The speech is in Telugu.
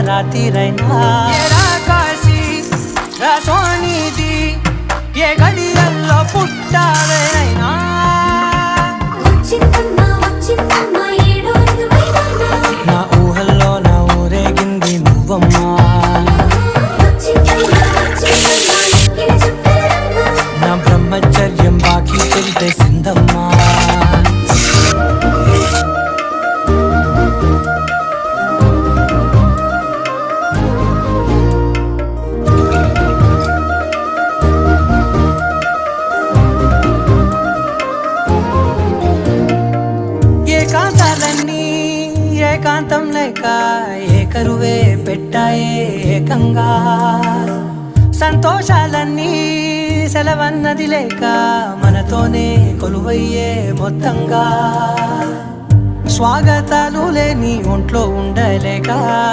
రాత్రిరైనా కాశీ రసోనిది ఏ గడియల్లో పుట్టాలైనా నా ఊహల్లో నా ఊరేగింది నువ్వమ్మా నా బ్రహ్మచర్యం బాకీ తెలిపేసిందమ్మా ఏకాంతాలన్నీ ఏకాంతం లేక ఏకరువే పెట్టాయే ఏకంగా సంతోషాలన్నీ సెలవన్నది లేక మనతోనే కొలువయ్యే మొత్తంగా స్వాగతాలు లేని ఒంట్లో ఉండలేక